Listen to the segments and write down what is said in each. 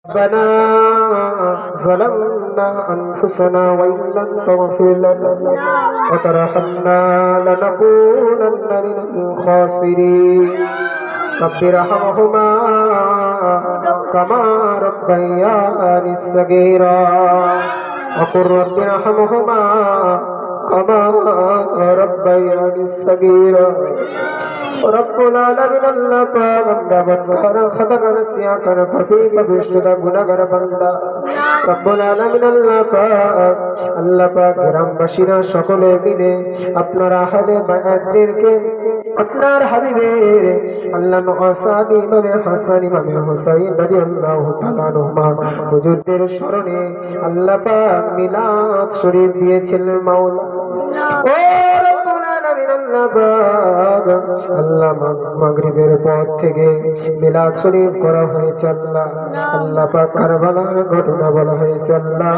ربنا ظلمنا أنفسنا وإن لم تغفر لنا وترحمنا لنكونن من الخاسرين رب ارحمهما كما ربياني صغيرا وقل رب ارحمهما كما ربياني صغيرا رب العالمين अल्लाह पाक बंदा बनकर खता कर सिया कर फटी पवित्रता गुनाहगार बंदा रब्बुल आलामीन अल्लाह पाक গ্রামবাসীরা সকলে মিলে আপনার আহলে বায়াতদেরকে আপনার হাবিবের আল্লাহ নওয়াসাবি ইমামে হাসান ইমামে হুসাইন রাদিয়াল্লাহু তাআলা আনহুমা হুজুরদের স্মরণে আল্লাহ পাক মিলাদ শরীফ দিয়েছিলেন মাওলা ও রব্বুল আলামিন আল্লাহ পাক আল্লাহ মাগরিবের পর থেকে মিলাদ শরীফ করা হয়েছে আল্লাহ পাক কারবালার ঘটনা বলা হয়েছে আল্লাহ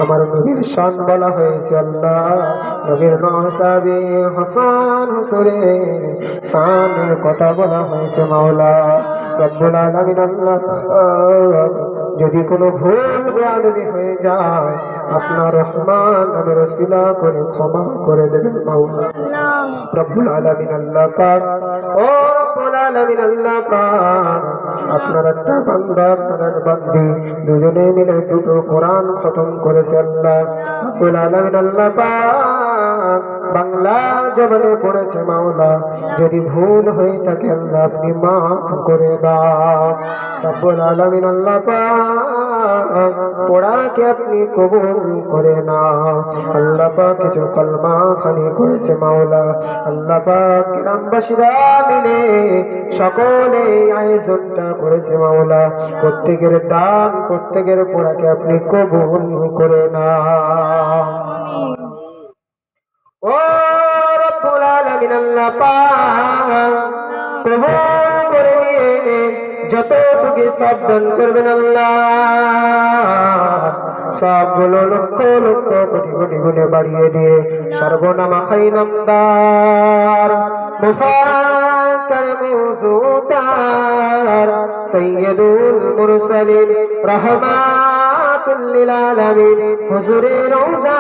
আমার নবীর শান বলা হয়েছে আল্লাহ নবীর নওয়াসাবি হাসান হুসাইনের শানের কথা বলা হয়েছে মাওলা রব্বুল আলামিন আল্লাহ যদি কোনো ভুল বেয়াদবি হয়ে যায় আপনার রহমান নামের ওসিলা করে ক্ষমা করে দেবেন মাওলা রব্বুল আলামিন আল্লাহ পাক ও রব্বুল আলামিন আল্লাহ পাক আপনার একটা বান্দা আপনার এক বান্দি দুজনে মিলে দুটো কোরআন খতম করেছে আল্লাহ রব্বুল আলামিন আল্লাহ পাক বাংলা জবানে পড়েছে মাওলা যদি ভুল হয়ে থাকে আল্লাহ আপনি মাফ করে দাও রব্বুল আলামিন আল্লাহ পাক পড়াকে আপনি কবুল করে নাও আল্লাহ পাক কিছু কলমা খানি করেছে মাওলা আল্লাহ পাক গ্রামবাসীরা মিলে সকলে আয়োজনটা করেছে মাওলা প্রত্যেকের দান প্রত্যেকের পড়াকে আপনি কবুল করে নাও ও রব্বুল আলামিন আল্লাহ পাক কবুল করে নিয়ে যতটুকু সাবধান করবেন আল্লাহ সবগুলো লক্ষ লক্ষ কোটি কোটি গুণে বাড়িয়ে দিয়ে সর্বনামা খাই নামদার মুফাক্কার মুজুদার সৈয়দুল মুরসালিন রহমাতুল লিল আলামিন হুজুরে রওজা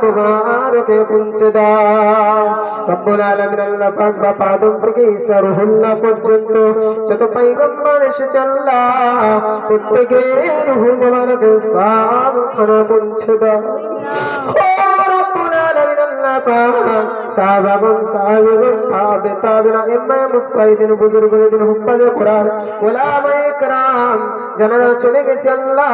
মুবারকে পৌঁছে দাও রব্বুল আলামিন আল্লাহ পাক বাবা আদম থেকে ঈসা রুহুল্লাহ পর্যন্ত যত পয়গম্বর এসেছে আল্লাহ প্রত্যেকের রূহ মুবারকে সাব খানা পৌঁছে দাও ও রব্বুল আলামিন আল্লাহ পাক সাহাবাগণ সাহাবীগণ তাবে তাবেরা ইমাম মুস্তাহিদিন বুজুর্গদের হুফাজে কোরআন উলামায়ে কেরাম যারা চলে গেছে আল্লাহ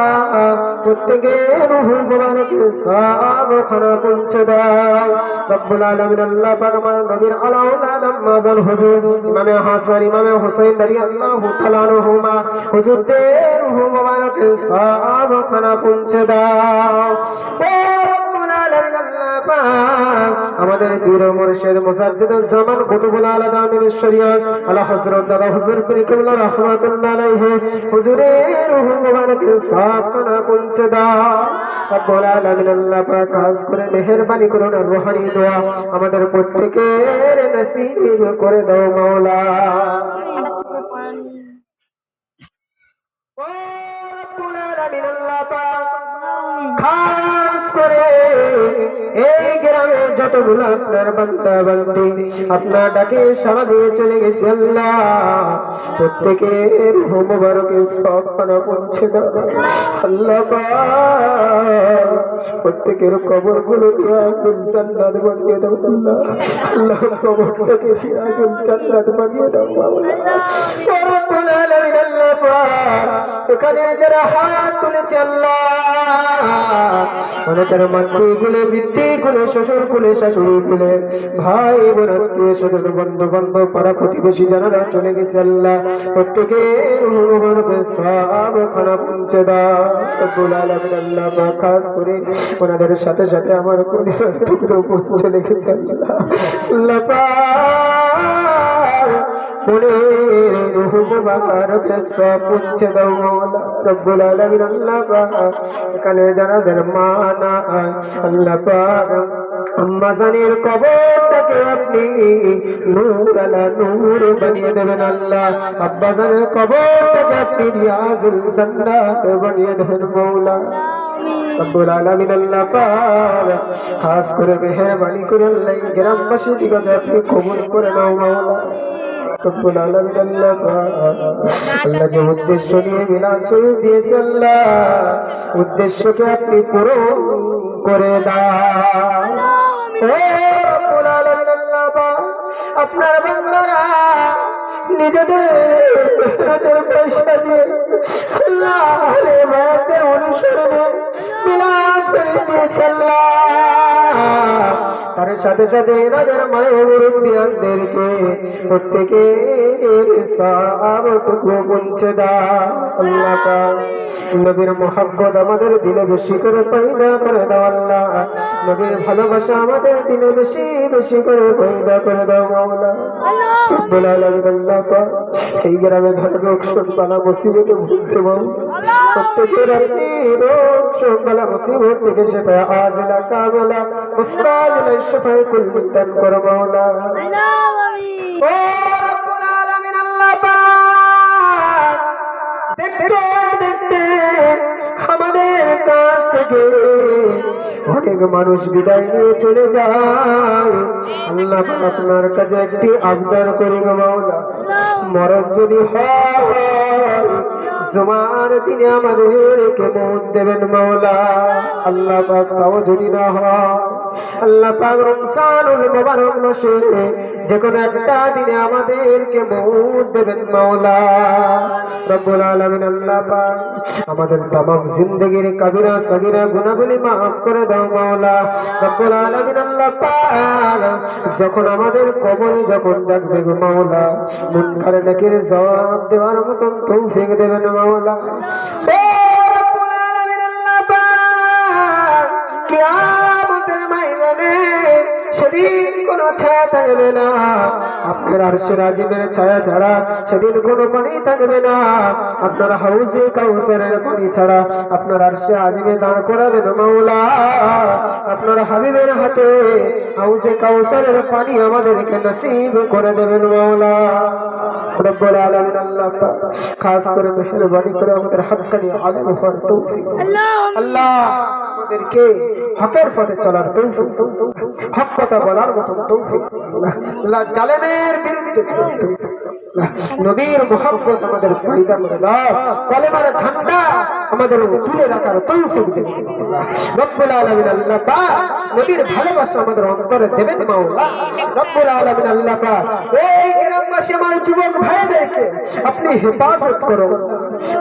প্রত্যেকের রূহ মুবারকে সাব খানা পৌঁছে দাও রব্বুল আলামিন আল্লাহ পাক আমার নবীর আলাউলাদ আম্মাজান হুজুর ইমামে হাসান ইমামে হুসাইন রাদিয়াল্লাহু তাআলা আনহুমা হুজুরদের রূহ মুবারকে সাব খানা পৌঁছে দাও ও রব্বুল আলামিন আল্লাহ পাক আমাদের পীর মুর্শিদ মুজাদ্দিদুজ জামান কুতুবুল আলাদা আমির শরীয়ত আলা হযরত দাদা হুজুর পীর কিবলা রাহমাতুল্লাহ আলাইহি হুজুরের রূহ মুবারকে সাব খানা পৌঁছে দাও রব্বুল আলামিন আল্লাহ পাক খাস করে মেহেরবানি করুন রূহানি দোয়া আমাদের প্রত্যেকের নসিব করে দাও মাওলা ও রব্বুল আলামিন আল্লাহ পাক খাস করে এই গ্রামে যতগুলো আপনার বান্দা বান্দি আপনার ডাকে সাড়া দিয়ে চলে গেছে আল্লাহ প্রত্যেকের রূহ মুবারকে সব খানা পৌঁছে দাও আল্লাহ পাক প্রত্যেকের কবরগুলো ফিরাজুল জান্নাত বানিয়ে দাও আল্লাহ আল্লাহ কবরটাকে ফিরাজুল জান্নাত বানিয়ে দাও ও রব্বুল আলামিন আল্লাহ পাক এখানে যারা হাত তুলেছে আল্লাহ অনেকের মাতৃ কুলে বৃত্তি কুলে শ্বশুর কুলে শাশুড়ি কুলে ভাই বোন আত্মীয় স্বজন বন্ধু বান্ধব পাড়া প্রতিবেশী যারা চলে গেছে আল্লাহ প্রত্যেকের রূহ মুবারকে সাব খানা পৌঁছে দাও রব্বুল আলামিন আল্লাহ পাক খাস করে ওনাদের সাথে সাথে আমার পরিবার টুকরো চলে গেছে আল্লাহ পাক মনের রূহ মুবারকে সব পৌঁছে দাও মাওলা রব্বুল আলামিন আল্লাহ পাক এখানে যারা মা না আল্লাহ পাক আম্মা জানের কবরটাকে আপনি নূর আলা নূর বানিয়ে দেবেন আল্লাহ। আব্বা জানের কবরটাকে আপনি রিয়াজুল জান্নাত বানিয়ে দেবেন মাওলা। রব্বুল আলামিন আল্লাহ পাক খাস করে মেহেরবানি করে আল্লাহ গ্রামবাসী দিকে আপনি কবুল করে নাও মাওলা। রব্বুল আলামিন আল্লাহ পাক আল্লাহ যে উদ্দেশ্য নিয়ে মিলাদ শরীফ দিয়েছে আল্লাহ উদ্দেশ্যকে আপনি পূরণ করে দাও। ও রব্বুল আলামিন আল্লাহ পাক আপনার বান্দারা নিজেদের পয়সা দিয়ে আল্লাহ আহলে বায়াতের অনুসরণে মিলাদ শরীফ দিয়েছে আল্লাহ। তার সাথে সাথে এনাদের মায়ের মুরব্বিয়ানদেরকে প্রত্যেকের সওয়াবটুকু পৌঁছে দাও আল্লাহ পাক। নবীর মুহাব্বত আমাদের দিলে বেশি করে পয়দা করে দাও আল্লাহ। নবীর ভালোবাসা আমাদের দিলে বেশি বেশি করে পয়দা করে দাও মাওলা। রব্বুল আলামিন আল্লাহ পাক এই গ্রামে ধর্মীয় শোক বালা মুসিবতে ভুগছে মাওলা। প্রত্যেকের আপনি রোগ শোক বালা মুসিবত থেকে শেফা আজিলা কামিলা মুস্তাজিলা শিফায়ে কুল্লি দান করো মাওলা। ও রব্বুল আলামিন আল্লাহ পাক দেখতে দেখতে আমাদের কাছ থেকে অনেক মানুষ বিদায় নিয়ে চলে যায় আল্লাহ পাক আপনার কাছে একটি আবদার করি গো মাওলা। মরণ যদি হয় জুমার দিনে আমাদেরকে মৌত দেবেন মাওলা। আল্লাহ পাক তাও যদি না হয় আল্লাহ পাক রমজানুল মুবারক মাসে যে কোনো একটা দিনে আমাদেরকে মৌত দেবেন মাওলা। রব্বুল আলামিন আল্লাহ পাক আমাদের तमाम জিন্দেগির কবিরা সগীরা গুনাহগুলি maaf করে দাও মাওলা। রব্বুল আলামিন আল্লাহ পাক যখন আমাদের কবরে যখন ডাকবে গো মাওলা মুনকার নাকির জবাব দেওয়ার মতন তৌফিক দেবেন মাওলা। ও রব্বুল আলামিন আল্লাহ পাক কিয়ামতের ময়দানে সেদিন কোনো ছায়া থাকবে না আপনার আরশের আজিমের ছায়া ছাড়া, সেদিন কোনো পানি থাকবে না আপনার হাউজে কাউসারের পানি ছাড়া। আপনার আরশে আজিমে দাঁড় করাবেন মাওলা। আপনার হাবিবের হাতে হাউজে কাউসারের পানি আমাদেরকে নসিব করে দেবেন মাওলা। রব্বুল আলামিন আল্লাহ পাক খাস করে মেহেরবানি করে আমাদের হক্কানি আলেম হওয়ার তৌফিক আল্লাহ আমাদেরকে হকের পথে চলার তৌফিক, হক কথা বলার মতো তৌফিক আল্লাহ, জালেমের বিরুদ্ধে নবীর মুহাব্বত আমাদের পয়দা করে দাও। কলেমার ঝান্ডা আমাদের তুলে রাখার তৌফিক দেবেন রব্বুল আলামিন আল্লাহ পাক। নবীর ভালোবাসা আমাদের অন্তরে দেবেন মাওলা। রব্বুল আলামিন আল্লাহ পাক এই গ্রামবাসী আমার যুবক ভাইদেরকে আপনি হেফাজত করো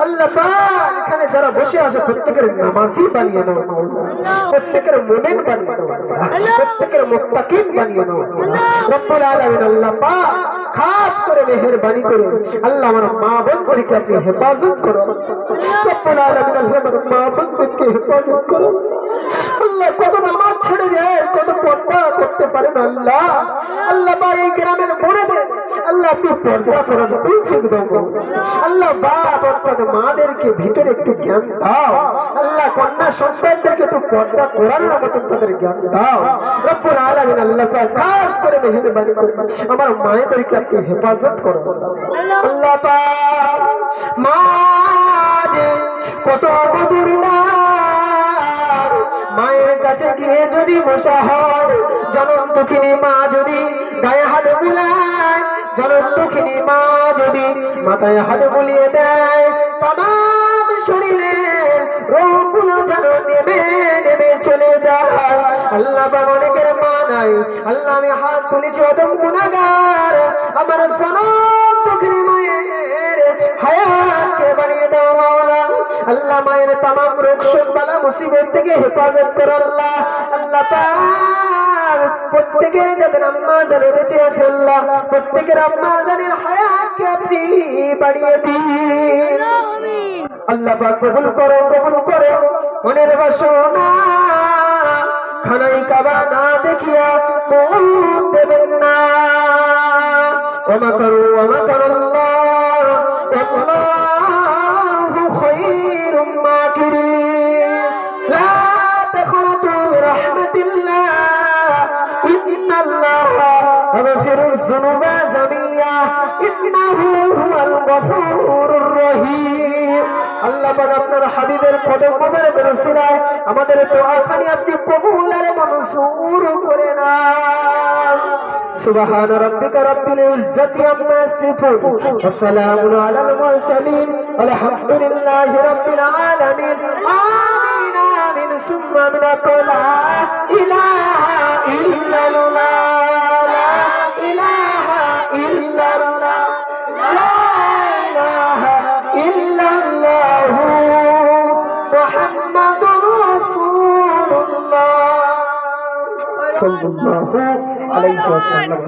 আল্লাহ পাক। এখানে যারা বসে আছে প্রত্যেকের নামাজি বানিয়ে নাও মাওলা, প্রত্যেকের মুমিন বানিয়ে নাও, প্রত্যেকের মুত্তাকিন বানিয়ে নাও রব্বুল আলামিন আল্লাহ পাক। খাস করে মেহেরবানি করে আল্লাহ আমার মা বোনদেরকে আপনি হেফাজত করো রব্বুল আলামিন আল্লাহ আমার মা বোনদেরকে হেফাজত করো আল্লাহ। কত নামাজ ছেড়ে দেয়, কত পর্দা করতে পারে না আল্লাহ। আল্লাহ পাক এই গ্রামের বোনেদের আল্লাহ আপনি পর্দা করার তৌফিক দাও আল্লাহ। বাপ অর্থাৎ মাদেরকে ভিতরে একটু জ্ঞান দাও আল্লাহ। কন্যা সন্তানদেরকে একটু পর্দা করানোর মতন তাদের জ্ঞান দাও রব্বুল আলামিন আল্লাহ পাক। খাস করে মেহেরবানি করে আমার মায়েদেরকে আপনি হেফাজত করো আল্লাহ পাক। মা যে কত মধুর না, মায়ের কাছে গিয়ে যদি বসা হয়, জনম দুঃখিনী মা যদি গায়ে হাত বুলায়, জনম দুঃখিনী মা যদি মাথায় হাত বুলিয়ে দেয়, তামাম শরীরের রোগগুলো যেন নেমে নেমে চলে যায় আল্লাহ। বাবা অনেকের মা নাই আল্লাহ, আমি হাত তুলেছি অদম গুনাহগার, আমার জনম দুঃখিনী মায়ের হায়াতকে বাড়িয়ে দাও মাওলা। আল্লাহ মায়ের তামাম রোগ শোক বালা মুসিবত থেকে হেফাজত করো আল্লাহ। আল্লাহ পাক প্রত্যেকের যাদের আম্মা জানে বেঁচে আছে আল্লাহ, প্রত্যেকের আম্মা জানের হায়াতকে আপনি বাড়িয়ে দিন আল্লাহ পাক। কবুল করো কবুল করো মনের বাসনা, খানাই কাবা না দেখিয়া মৌত দেবেন না। ওমা করু ওমা করুল্লাহ আল্লাহু খায়রুম মাকিরিন। লা তাখনাতু বিরহমাতিল্লাহ ইন্নাহু হুয়াল গফুরুর রহিম। আল্লাহ পাক আপনার হাবিবের কদম মোবারকের উসিলায় আমাদের দোয়াখানি আপনি কবুল আর মনসুর করে নাও। সুবহান রাব্বিকা রাব্বিল ইজ্জাতি আম্মা ইয়াসিফুন ওয়া সালামুন আলাল মুরসালিন আলহামদুলিল্লাহি রাব্বিল আলামিন। আমিন আমিন সুম্মা আমিন। লা ইলাহা ইল্লাল্লাহ, লা ইলাহা ইল্লাল্লাহ, লা ইলাহা ইল্লাল্লাহ মুহাম্মাদুর রাসূলুল্লাহ সাল্লাল্লাহু আলাইহি ওয়াসাল্লাম।